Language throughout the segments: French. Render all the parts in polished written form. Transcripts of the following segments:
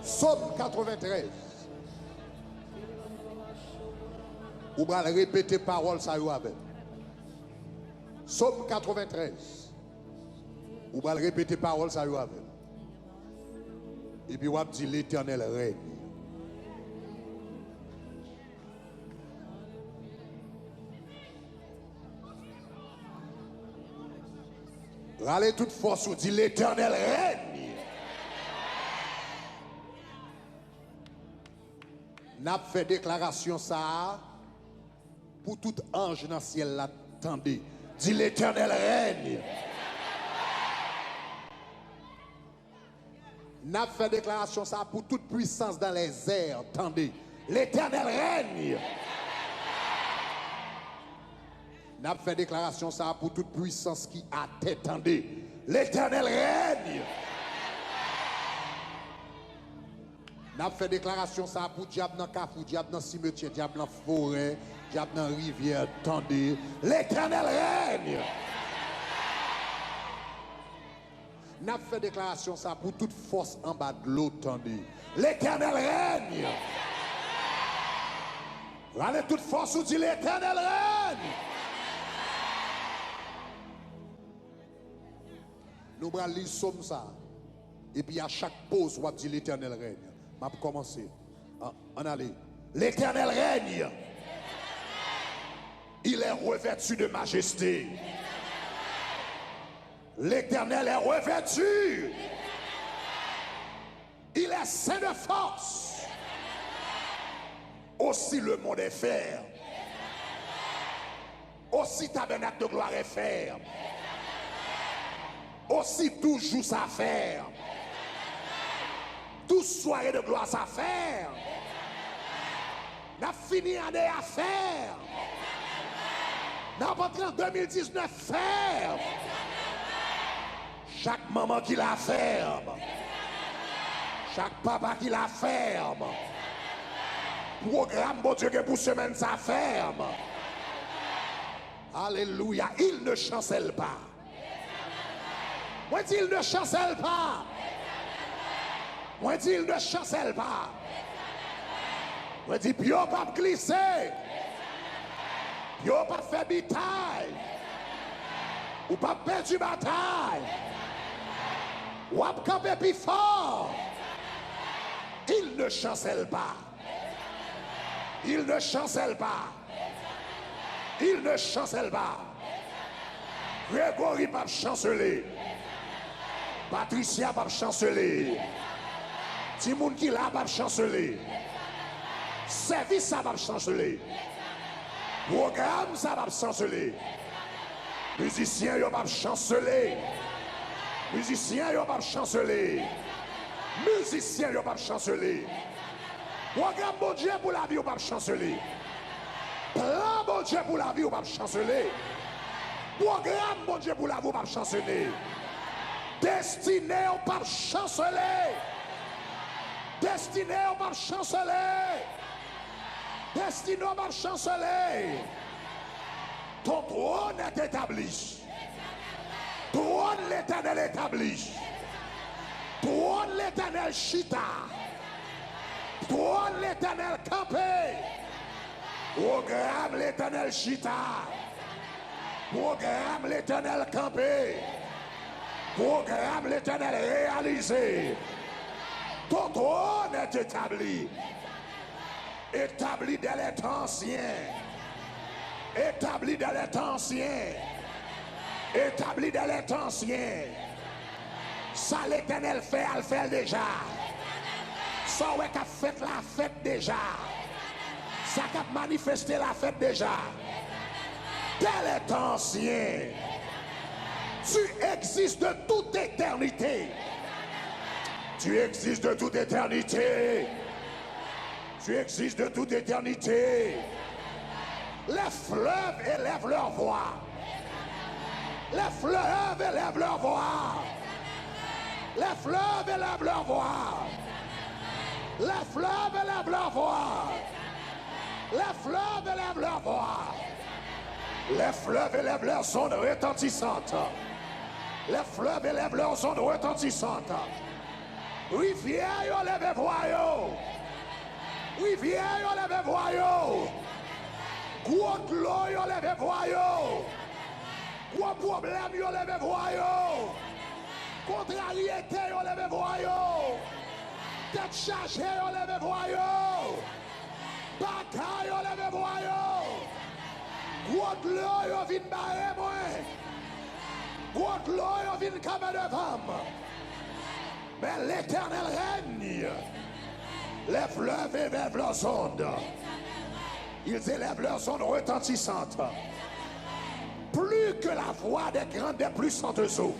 Psaume 93. Vous allez répéter parole ça y avec. Psaume 93. Vous allez répéter parole ça y avec. Et puis vous allez dire l'Éternel règne. Râlez toute force, vous dites l'Éternel règne. N'a fait déclaration ça pour tout ange dans le ciel l'attendez. Dit l'Éternel règne. N'a fait déclaration ça pour toute puissance dans les airs. Attendez. L'Éternel règne. N'a fait déclaration ça pour toute puissance qui a tête. Attendez. L'Éternel règne. N'a fait déclaration ça pour diable dans cafou, diable dans cimetière, diable dans forêt, diable dans rivière. Attendez. L'Éternel règne. N'a fait déclaration ça pour toute force en bas de l'eau. Attendez. L'Éternel règne. Allez toute force, vous dit l'Éternel règne. Nous allons lire somme ça. Et puis à chaque pause, on va dire l'Éternel règne. On va commencer. On allait. L'Éternel règne. Il est revêtu de majesté. L'Éternel est revêtu. Il est saint de force. Aussi le monde est ferme. Aussi tabernacle de gloire est ferme. Aussi toujours sa ferme. Tout soirée de gloire sa ferme. N'a fini année à faire. N'a pas en 2019 ferme. Chaque maman qui la ferme. Chaque papa qui la ferme. Programme bon Dieu que pour semaine ça ferme. Alléluia. Il ne chancelle pas. Moi dis il ne chancelle pas. Moi dis il ne chancelle pas. Moi dis pio pas glisser. Pio pas fait bataille. Ou pas perdu bataille. Ou pas camper plus fort. Il ne chancelle pas. Il ne chancelle pas. Il ne chancelle pas. Grégory pas chanceler. Patricia pas chanceler. Timoun qui là pas chanceler. Service ça va chanceler. Programme ça va chanceler. Musicien yo pas chanceler. Musicien yo pas chanceler. Musicien yo pas chanceler. Programme bon Dieu pour la vie ou pas chanceler. Plan bon Dieu pour la vie ou pas chanceler. Programme bon Dieu pour la vie ou pas chanceler. Destiné ou pas chanceler. Destiné ou pas chanceler. Destiné ou pas chanceler. Ton trône est établi. Trône l'Éternel établi. Trône l'Éternel chita. Trône l'Éternel campé. Programme l'Éternel chita. Programme l'Éternel campé. Programme l'Éternel réalisé. Ton trône est établi. Établi dans les temps anciens. Établi dans les temps anciens. Établi dans les temps anciens. Ça l'Éternel fait, elle fait déjà. Ça ouais qu'a fait la fête déjà. Ça qu'a manifesté la fête déjà. Dans les temps anciens. Tu existes de toute éternité. Tu existes de toute éternité. Tu existes de toute éternité. Les fleuves élèvent leur voix. Les fleuves élèvent leur voix. Les fleuves élèvent leur voix. Les fleuves élèvent leur voix. Les fleuves élèvent leur voix. Les fleuves élèvent leurs ondes retentissantes. Les fleuves élèvent leurs ondes retentissantes. Rivière, yo levez voyou. Rivière, yo levez voyou. Gros de l'eau, yo levez voyou. Gros problème, yo levez voyou. Contrariété, yo levez voyou. Tête chargée, yo levez voyou. Bataille, yo levez voyou. Gros de l'eau, yo vin barrer moi. Gros de l'eau, yo vin camé devant. Mais l'Éternel règne. Les fleuves élèvent leurs ondes. Ils élèvent leurs ondes retentissantes. Plus que la voix des grandes, des puissantes eaux.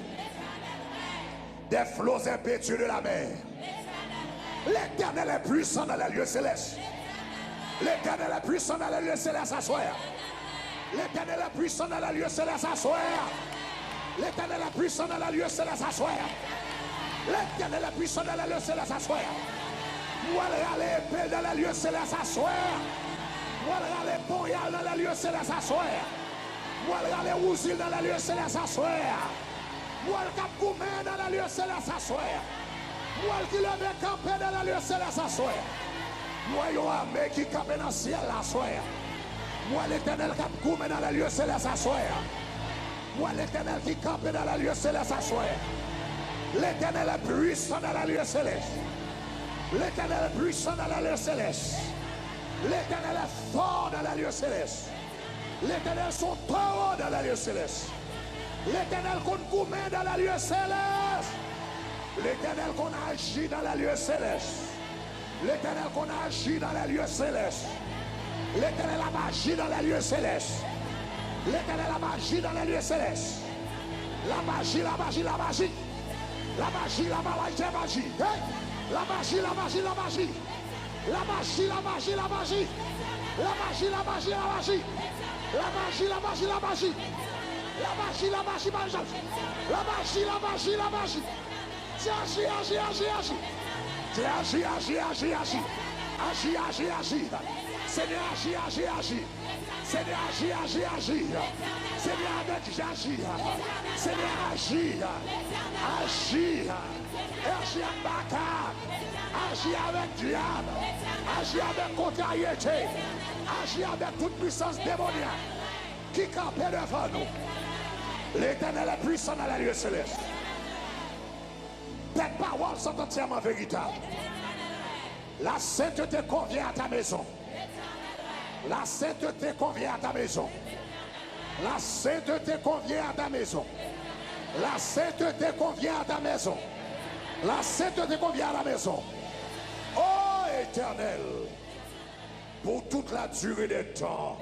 Des flots impétueux de la mer. L'Éternel est puissant dans les lieux célestes. L'Éternel est puissant dans les lieux célestes à soir. L'Éternel est puissant dans les lieux célestes à soir. L'Éternel est puissant dans les lieux célestes à soir. L'Éternel est puissant dans les lieux célestes à soir. Moi, aller épée dans les lieux célestes à soir. Moi, aller boyal dans les lieux célestes à soir. Moi, aller ouzil dans les lieux célestes à soir. Moi, le cap goumé dans les lieux célestes à soir. Moi, qui lève campé dans les lieux célestes à soir. Moi, yo armé qui campe dans le ciel à soir. Moi, l'Éternel cap goumé dans les lieux célestes à soir. Moi, l'Éternel qui campe dans les lieux célestes à soir. L'Éternel est puissant dans la lieu céleste. L'Éternel est puissant dans la lieu céleste. L'Éternel est fort dans la lieu céleste. L'Éternel sont taureaux dans la lieu céleste. L'Éternel qu'on gourmet dans la lieu céleste. L'Éternel qu'on agit dans la lieu céleste. L'Éternel qu'on agit dans la lieu céleste. L'Éternel a magie dans la lieu céleste. L'Éternel a magie dans la lieu céleste. La magie, la magie, la magie. La magie, la magie, la magie. Hey! La magie, la magie, la magie. La magie, la magie, la magie. La magie, la magie, la magie. La magie, la magie, la magie. La magie, la magie, la magie. La magie, la magie, la magie. Agis, agis, agis, agis. Agis, agis, agis, agis. Agis, agis, agis. Seigneur, agis, agis, agis. Seigneur, agis, agis, agis. Seigneur, avec j'agis. Seigneur, agis. Agis. Agis avec Bakar. Agis avec diable. Agis avec contrariété. Agis avec toute puissance démoniaque qui campe devant nous. L'Éternel est puissant dans la lieu céleste. Tes paroles sont entièrement véritables. La sainteté convient à ta maison. La sainteté convient à ta maison. La sainteté convient à ta maison. La sainteté convient à ta maison. La sainteté convient à la maison. Oh Éternel, pour toute la durée des temps.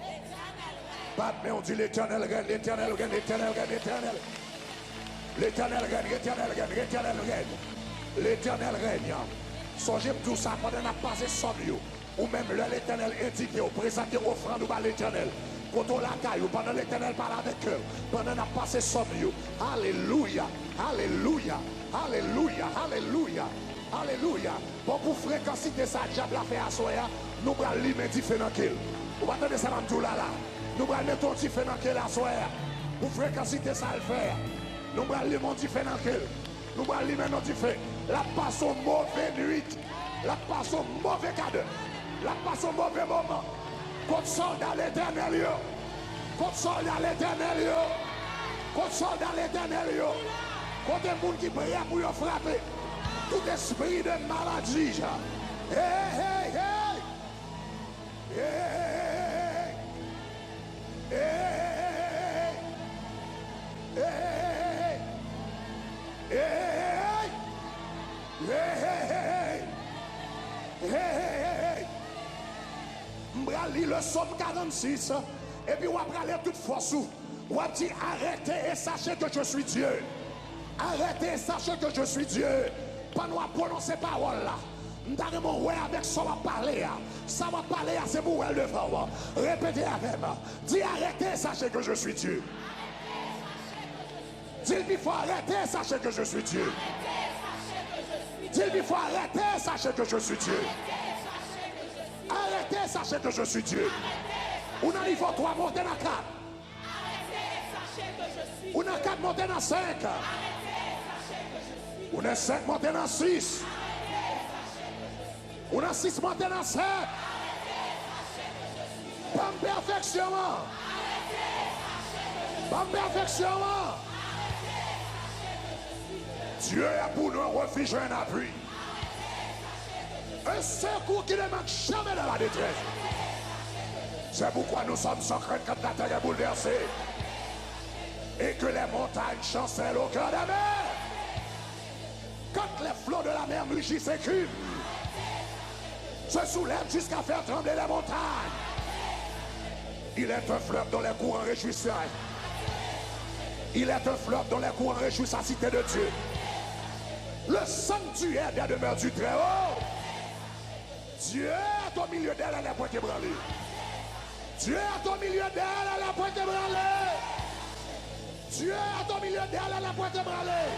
Mais on dit l'Éternel règne, l'Éternel règne, l'Éternel règne, l'Éternel. L'Éternel règne, l'Éternel règne, l'Éternel règne. L'Éternel règne. Songez tout ça pendant la passé somme ou même l'Éternel indiqué au présenter offrande à l'Éternel. Quand on la caille, pendant l'Éternel parle avec eux, pendant la passé somme. Alléluia, alléluia, alléluia, alléluia, alléluia. Bon pour fréquenter ça, diable a fait à soi, nous allons lui différent qu'il. Vous attendez ça dans tout là. Nous allons mettre un différent qu'il à soi. Pour fréquenter ça le faire. Nous allons lui mettre différent qu'il. Nous allons lui mettre différent. La passe au mauvais nuit. La passe au mauvais cadre. La passe au mauvais moment. Contre soldat l'Éternel. Contre soldat l'Éternel. Contre soldat l'Éternel. Contre les gens qui prient pour y frapper. Tout esprit de maladie. Hey, hey, hey. Hey, hey, hey, hey, hey, hey. M'brali le psaume 46 et puis on va aller toute force. On va dire arrêtez et sachez que je suis Dieu. Arrêtez et sachez que je suis Dieu. Pas nous prononcer parole là. M'dare mon ouais avec ça va parler. Ça va parler à c'est pour elle devant. Répétez avec moi. Dis arrêtez et sachez que je suis Dieu. Dis il faut arrêter, sachez que je suis Dieu. Dis il faut arrêter, sachez que je suis Dieu. Arrêtez, sachez que je suis Dieu. On a niveau 3 monter dans 4. On a 4 monter dans 5. On a 5 monter dans 6. On a 6 matins dans 7. Pas de perfection. Pas de perfection. Dieu est pour nous un refuge et un appui. Un secours qui ne manque jamais dans la détresse. C'est pourquoi nous sommes sans crainte quand la terre est bouleversée. Et que les montagnes chancellent au cœur de la mer. Quand les flots de la mer mugissent et s'écument, se soulèvent jusqu'à faire trembler les montagnes. Il est un fleuve dont les courants réjouissent. Il est un fleuve dont les courants réjouissent la cité de Dieu. Le sanctuaire des demeures du Très-Haut. Dieu est au milieu d'elle, elle est point ébranlée. Dieu est au milieu d'elle, elle est point ébranlée. Dieu est au milieu d'elle, elle est point ébranlée.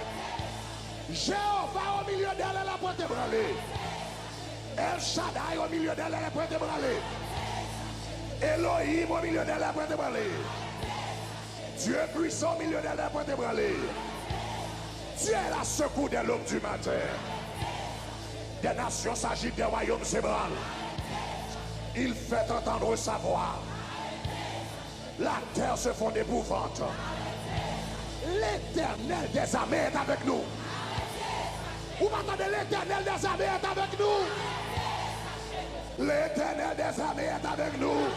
Jéhovah au milieu d'elle, elle est point ébranlée. El Shaddai au milieu d'elle, elle est point ébranlée. Elohim au milieu d'elle, elle est point ébranlée. Dieu puissant au milieu d'elle, elle est point ébranlée. Dieu est la secours de l'aube du matin. Des nations s'agitent, des royaumes s'ébranlent. Il fait entendre sa voix. La terre se fond d'épouvante. L'Éternel des armées est avec nous. Vous m'entendez? L'Éternel des armées est avec nous. L'Éternel des armées est avec nous.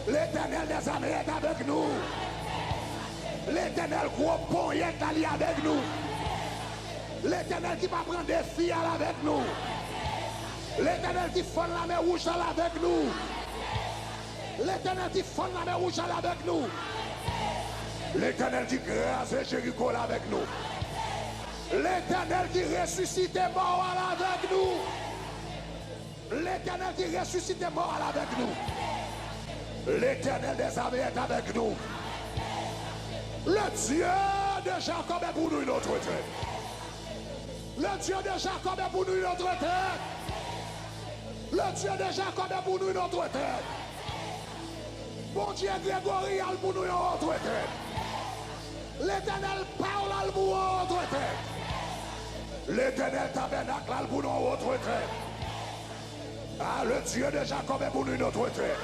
L'Éternel des armées est avec nous. L'Éternel gros pont est allé avec nous. L'Éternel qui va prendre des filles avec nous. L'Éternel qui fond la mer rouge avec nous. L'Éternel qui fond la mer rouge avec nous. L'Éternel qui grâce Jéricho avec nous. L'Éternel qui ressuscite mort avec nous. L'Éternel qui ressuscite mort avec nous. L'Éternel des armées est avec nous. Le Dieu de Jacob est pour nous une autre tête. Le Dieu de Jacob est pour nous une autre tête. Le Dieu de Jacob est pour nous une autre tête. Bon Dieu Grégorial pour nous une autre tête. L'Éternel parle pour nous une autre tête. L'Éternel tabernacle pour nous une autre tête. Ah, le Dieu de Jacob est pour nous une autre tête.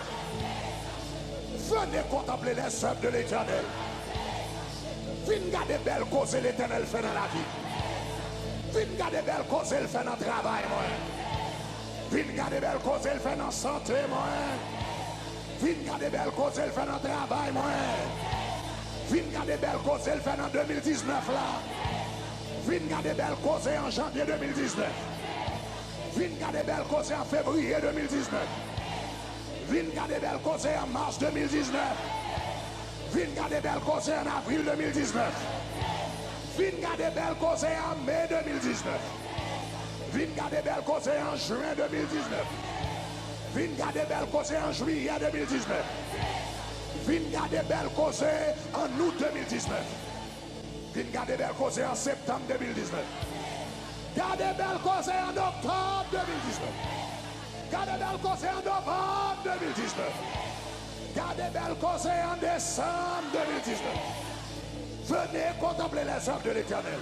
Venez contempler les œuvres de l'Éternel. Venez garder belle cause l'Éternel fait dans la vie. Venez garder belle cause il fait dans le travail, moi. Venez garder belle cause il fait dans la santé, moi. Venez garder belle cause il fait dans le travail, moi. Venez garder belle cause il fait dans 2019 là. Venez garder belle cause en janvier 2019. Venez garder belle cause en février 2019. Venez garder belle cause en mars 2019. Venez garder belle cause en avril 2019. Venez garder belle cause en mai 2019. Venez garder belle cause en juin 2019. Venez garder belle cause en juillet 2019. Venez garder belle cause en août 2019. Venez garder belle cause en septembre 2019. Gardez belle cause en octobre 2019. Gardez belle cause en novembre 2019. Gardez belle cause en décembre 2019. Venez contempler les œuvres de l'Éternel.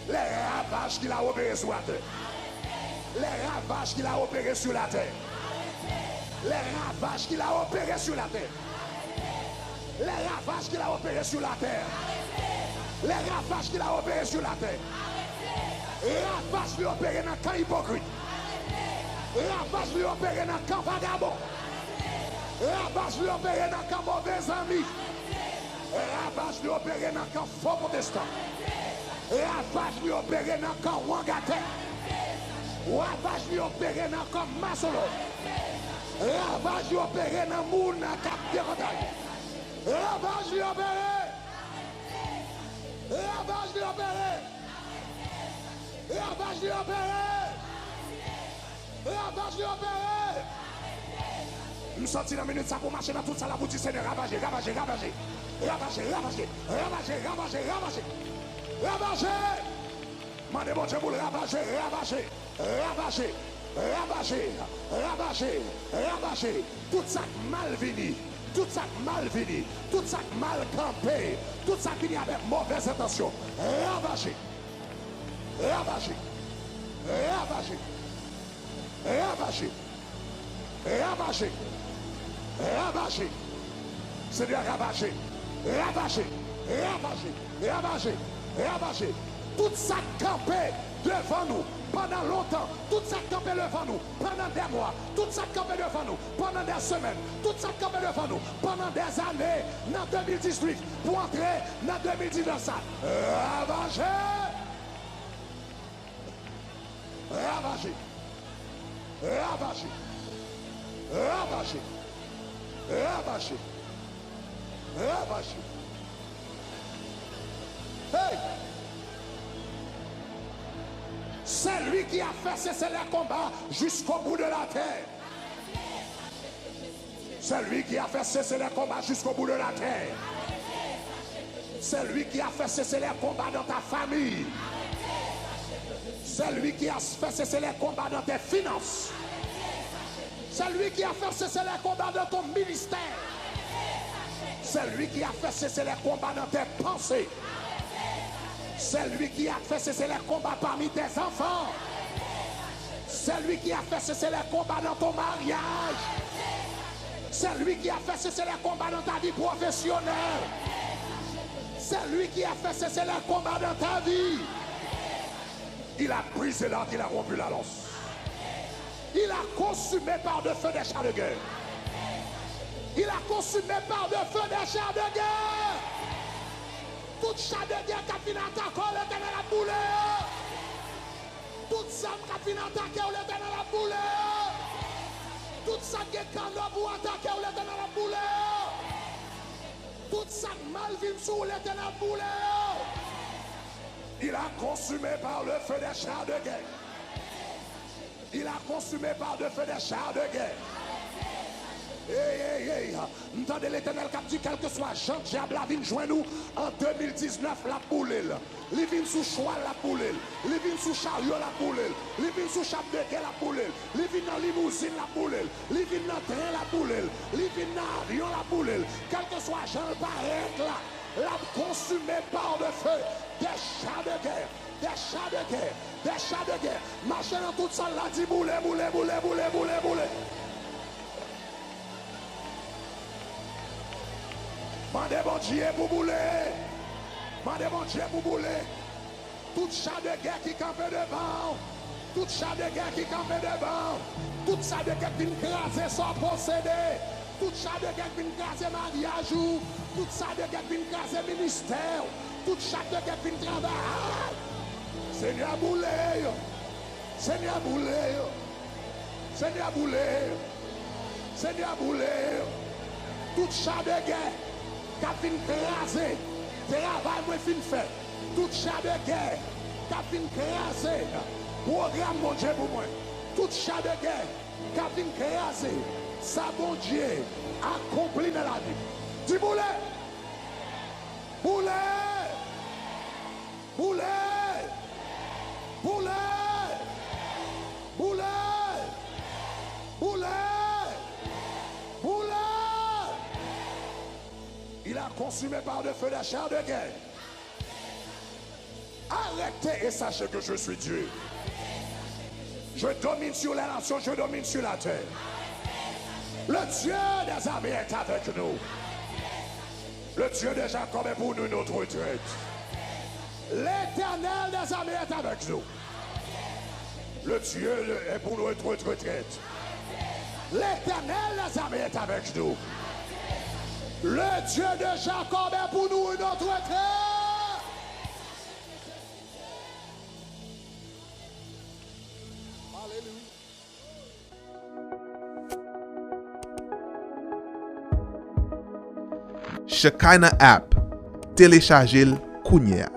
Les ravages qu'il a opérés sur la terre. Les ravages qu'il a opérés sur la terre. Les ravages qu'il a opérés sur la terre. Les ravages qu'il a opérés sur la terre. Les ravages qu'il a opérés sur la terre. Ravages lui opérés dans le camp hypocrite. Ravages lui opérés dans le camp vagabond. Ravages lui opérés dans le camp mauvais amis. Ravages lui opérés dans le camp faux protestant. Ravages lui opérés dans le camp Wangate. Ravages lui opérés dans le camp Masolo. Ravages lui opérés dans le monde cap de Rotaille. Ravages lui opérés. Ravages lui opérés. Ravages lui opérés. Ravages lui opérés. Nous sortis dans la minute ça pour marcher dans toute ça la boutique Seigneur. Ravager, ravager, ravager. Ravager, ravager, ravager, ravager, ravager. Ravager. Mandez mon Dieu pour le ravager, ravager, ravager, ravager, ravager, ravager. Tout ça mal vini. Tout ça mal vini. Tout ça mal campé. Tout ça vini avec mauvaise intention. Ravager. Ravager. Ravager. Ravagé. Ravagé. Ravagé. Seigneur, ravagé. Ravagé. Ravagé. Ravagé. Ravagé. Tout ça campé devant nous pendant longtemps. Tout ça campé devant nous pendant des mois. Tout ça campé devant nous pendant des semaines. Tout ça campé devant nous pendant des années. Dans 2018 pour entrer dans 2019. Ça ravagé. Ravagé. Ravagé. Ravagé. Ravagé. Ravagé. Hey! C'est lui qui a fait cesser les combats jusqu'au bout de la terre. C'est lui qui a fait cesser les combats jusqu'au bout de la terre. C'est lui qui a fait cesser les combats dans ta famille. C'est lui qui a fait cesser les combats dans tes finances. C'est lui qui a fait cesser les combats dans ton ministère. C'est lui qui a fait cesser les combats dans tes pensées. C'est lui qui a fait cesser les combats parmi tes enfants. C'est lui qui a fait cesser les combats dans ton mariage. C'est lui qui a fait cesser les combats dans ta vie professionnelle. C'est lui qui a fait cesser les combats dans ta vie. Il a brisé l'arc, il a rompu la lance. Il a consumé par de feu des chars de guerre. Il a consumé par de feu des chars de guerre. Tout char de guerre qui a fini attaquer l'éternel a boulé. Tout ça qui a fini attaquer l'éternel a boulé. Tout ça qui est canon pour attaquer l'éternel a boulé. Tout ça mal vient sur l'éternel a boulé. Il a consumé par le feu des chars de guerre. Il a consumé par le feu des chars de guerre. Entendez l'éternel qui dit quel que soit Jean diable la vient joindre nous en 2019 la boule. Il vient sous cheval la boule. Il vient sous chariot la boule. Il vient sous chape de guerre la boule. Il vient dans limousine la boule. Il vient dans train la boule. Il vient dans avion la boule. Quel que soit Jean paraît là, la consumé par le feu des chars de guerre. Des chars de guerre. Des chars de guerre. Marchez dans toute salle là dit boule, boule, boule, boule, boule, boule. Mandez bon Dieu pour bouler. Mandez bon Dieu pour bouler. Tout chat de guerre qui campe devant. Tout chat de guerre qui campe devant. Tout chat de guerre qui vient craser sans procédé. Tout chat de guerre qui vient craser mariage. Tout chat de guerre qui vient craser ministère. Tout chat de guerre qui vient travailler. Seigneur bouler. Seigneur bouler. Seigneur bouler. Seigneur bouler. Tout chat de guerre. Qui vient craser, travail moi fin fait. Tout chat de guerre, qui vient craser, programme mon Dieu pour moi. Tout chat de guerre, qui vient craser, ça mon Dieu accompli dans la vie. Dis boulet, boulet, boulet, boulet, boulet, boulet, boulet. Il a consumé par le feu des chars de guerre. Arrêtez et sachez que je suis Dieu. Je domine sur les nations, je domine sur la terre. Le Dieu des armées est avec nous. Le Dieu de Jacob est pour nous notre retraite. L'Éternel des armées est avec nous. Le Dieu est pour nous notre retraite. L'Éternel des armées est avec nous. Le Dieu de Jacob est pour nous notre terre. Alléluia. Shekinah app. Téléchargez-le kounya.